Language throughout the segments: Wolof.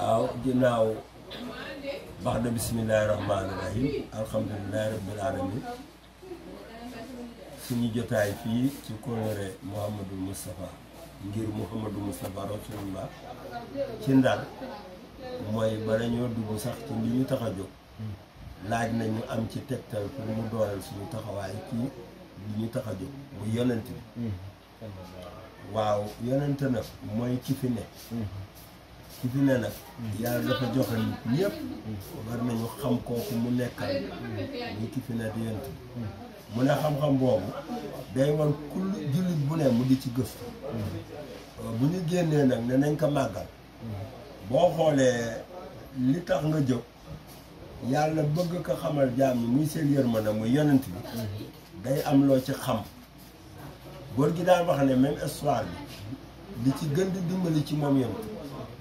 waaw ginnaaw bax da bismillaahi rahmaani rahiim alhamdulillaahi rabbil aalamiin suñu jotaay fii ci kóllëre Mouhamadou Moustapha ngir Mouhamadou Moustapha Rasulullah ci Ndar mooy bala ñoo dugg sax ci li ñu tax a jóg laaj nañu am ci tegtal pour mu dooleel suñu taxawaay ci li ñu tax a jóg muy yonent bi waaw yonent nag mooy ki fi ne ki fi ne nag yàlla dafa joxe nit ñëpp war nañu xam kooku mu nekkal ñu ki fi ne di yonent bi mu ne xam-xam boobu day war kull jullit bu ne mu di ci gëstu bu ñu génnee nag ne nañ ko màggal boo xoolee li tax nga jóg yàlla bëgg ko xamal jaam ñi muy seen yërmande muy yonent bi day am loo ci xam góor gi daan wax ne même histoire bi li ci gën di dimbali ci moom yonent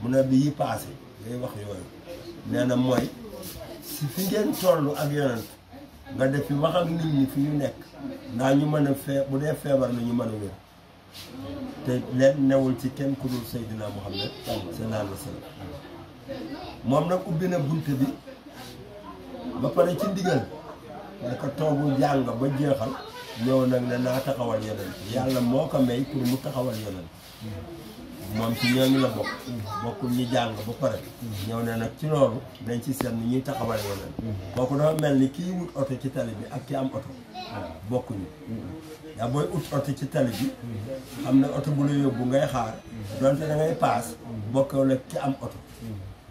mu ne bi yi paase ngay wax yooyu nee na mooy si fi ngeen toll ak yonent nga def fi wax ak nit ñi fi ñu nekk ndax ñu mën a bu dee feebar la ñu mën a wér te leen newul ci kenn ku dul Seydina Muhammad sallallahu alayhi wa sallam moom nag ubbi na bunt bi ba pare ci ndigal naka toogu jàng ba jeexal ñëw nag ne naa taxawal yonent yàlla moo ko may pour mu taxawal yonent moom ci ñooñu la bokk bokkul ñi jàng ba pare ñëw ne nag ci loolu dañ ci seet ni ñuy taxawal yonent kooku dafa mel ni kii wut oto ci tali bi ak ki am oto bokkuñu yaa booy ut oto ci tali bi xam ne oto bu la yóbbu ngay xaar donte da ngay paas bokkul ak ki am oto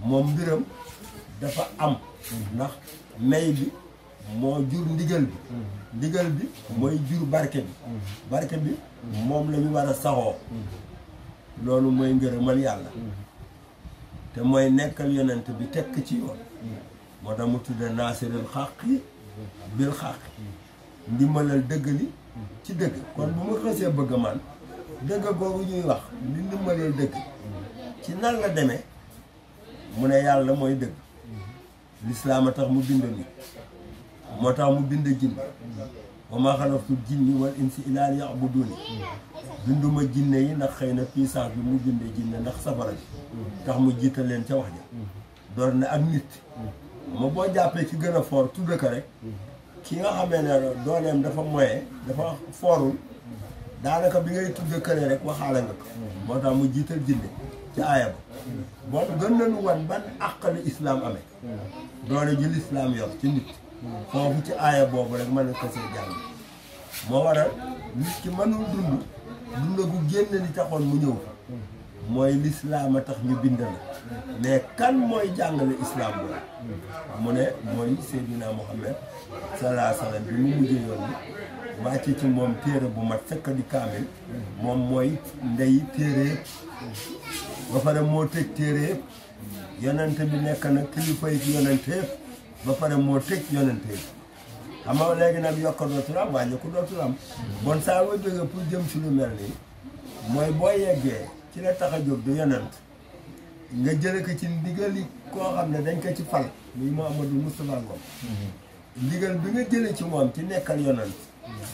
moom mbiram dafa am ndax may bi moo jur ndigal bi ndigal bi mooy jur barke bi moom la ñu war a saxoo loolu mooy ngërëmal yàlla te mooy nekkal yonent bi tekk ci yoon moo tax mu tudde naasiril xaqi bil xaqi ndimbalal dëgg li ci dëgg kon bu ma xësee bëgg man dëgg googu ñuy wax li ndimbalal dëgg ci nan la demee mu ne yàlla mooy dëgg lislaam a tax mu bind nit moo tax mu bind jinn wa maa xalaqtul jinni wal insi illaa liya'buduun binduma jinne yi ndax xëy na puissance bi mu bindee jinne ndax safara bi tax mu jiital leen ca wax ja door na ak nit ma boo jàppee ki gën a foor tudd ko rek ki nga xamee ne dooleem dafa moye dafa foorul daanaka bi ngay tudd kële rek waxaale nga ko moo tax mu jiital jinne ci aaya ba bon gën nañu wan ban àqali islam amee doole ji lislaam yor ci nit foofu ci aaya boobu rek mën na ko see jàng moo waral nit ki mënul dund gu génn li taxoon mu ñëw mooy lislaam a tax ñu bind la mais kan mooy jàngale islam boobu mu ne mooy Seydina Muhammad sallallahu alayhi wa sallam bi mu mujjee yoon bi wàcce ci moom téere bu mat sëkk di kaamil moom mooy ndey téere yëpp ba pare moo tëj téere yëpp yonente bi nekk na kilifa yi yonente yëpp ba pare moo tëj yonente yëpp xam nga léegi nag yokk dootul am wàññi ku dootul am bon saa ba jógee pour jëm si lu mel nii mooy boo yeggee ci la tax a jóg du yonent nga jële ko ci ndigali koo xam ne dañ ko ci fal muy Mouhamadou Moustapha Ngom ndigal bi nga jële ci moom ci nekkal yonent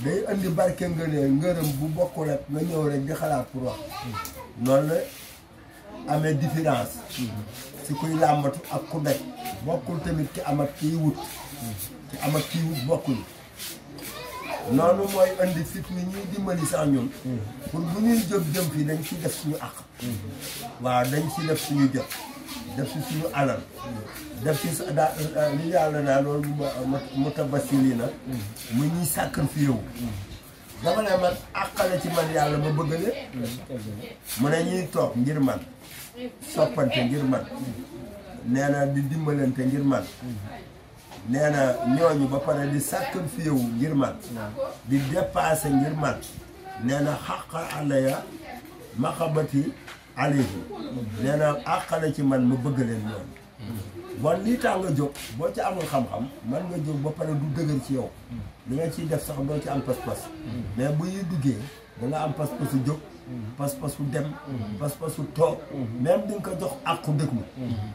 day andi barke ngërëm bu bokkul ak nga ñëw rek di xalaat pour wax noonu la amee différence si kuy làmbatu ak ku daj bokkul tamit ki am ak kiy wut ci am ak kii wut bokkuñu noonu mooy indi fit ni ñuy dimbali sax ñun pour bu ñuy jóg jëm fii dañ ci def suñu àq waaw dañ ci def suñu jot def ci suñu alal def ci li yàlla naa loolu mu tabasili na mu ñuy sacrifié wu dama ne man àqale ci man yàlla ma bëgg leen mu ne ñuy toog ngir man soppante ngir man nee na di dimbalante ngir man nee na ñooñu ba pare di sacrifié wu ngir man di dépassé ngir man nee na xaqa alaya maxabati alayhi nee na àqale ci man ma bëgg leen ñooñu bon lii tax nga jóg boo ci amul xam-xam man nga jóg ba pare du dëgër ci yow li nga ciy def sax doo ci am pas-pas mais bu ñuy duggee da nga am pas-pasu jóg pas-pasu dem pas-pasu toog même di nga ko jox àqu dëggu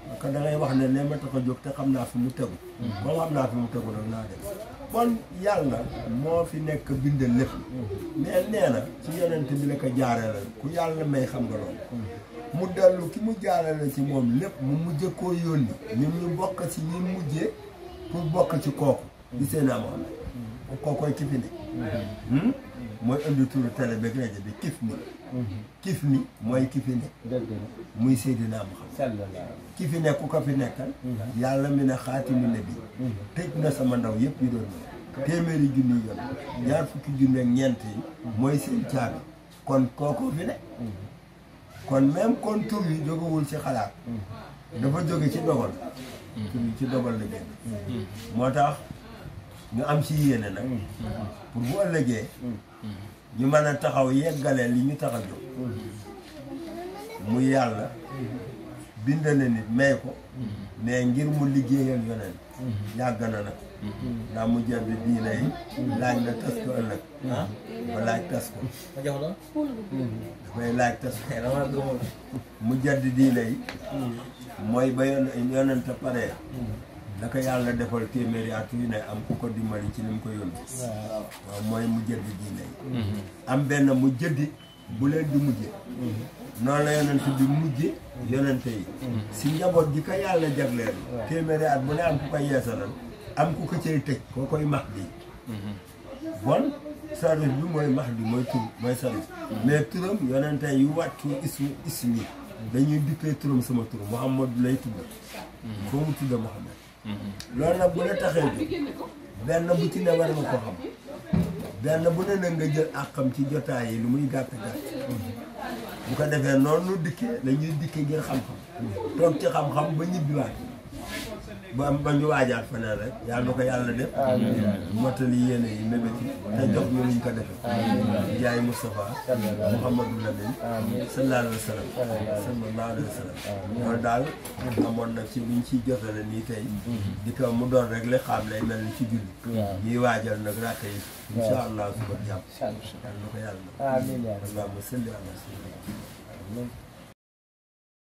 parce que da ngay wax ne lee ma tax a jóg te xam naa fi mu tegu comme xam naa fi mu tegu nag naa dem bon yàlla moo fi nekk bindal lépp mais nee na ci yonent bi la ko jaaree la ku yàlla may xam nga loolu mu dellu ki mu jaarale ci moom lépp mu mujj koo yónni ñun ñu bokk ci ñi mujjee pour bokk ci kooku di seen amoon kookoy ki fi ne mooy indi turu télé beeg rajo bi kif ni mooy ki fi ne muy Seydina Muhammad ki fi ne ku ko fi nekkal yàlla mi ne xaatimu nabi tëj na sama ndaw yëpp yu doon téeméeri junni yoon ñaar fukki junni ak ñeent yi mooy seen caabi kon kooku fi ne kon même kon tur yi jógewul ci xalaat dafa jóge ci dogal tur yi ci dogal la génn moo tax ñu am ci yéene nag pour bu ëllëgee ñu mën a taxaw yeggalee li ñu tax a jóg muy yàlla bind na nit may ko mais ngir mu liggéeyal yonent yàgg na nag ndax mu jënd diine yi laaj na tas ko ëllëg ba laaj tas ko dafay laaj tas ko mu jënd diine yi mooy ba yonent pare la ko yàlla defal téeméeri at yu ne am ku ko dimbali ci ni mu ko yónni waaw mooy mu jënd diine yi am benn mu jëddi bu leen di mujje noonu la yonent bi mujje yonente yi si njaboot gi ko yàlla jagleel téeméeri at bu ne am ku ko yeesalal am ku ko cay tëj koo koy Mahdi bon sarif bi mooy Mahdi mooy tur mooy sarif mais turam yonente yu wàccu ismi dañuy dippee turam sama tur Muhammad lay tudd foo mu tudda Muhammad loolu nag bu la taxee jóg benn bu ci ne war nga ko xam benn bu ne nag nga jël àqam ci jotaay yi lu muy gàtt-gàtt bu ko defee noonu dikkee dañuy dikkee ngir xam-xam toog ci xam-xam ba ñibbiwaat ba ñu waajaat feneen rek yàlla na ko yàlla def mottali yéene yi mébéti te jox ñu luñ ko defee jaay Moustapha Mouhamadou Lamine sallallahu alayhi wa sallam sallallahu alayhi wa sallam loolu daal amoon nag ci luñ ciy jotale nii tey di ko mu doon rek li xam lay mel ni ci julli ñuy waajal nag rakke yi incha allah suba jàmm yàlla na ko yàlla na allahumma salli ala sayyidina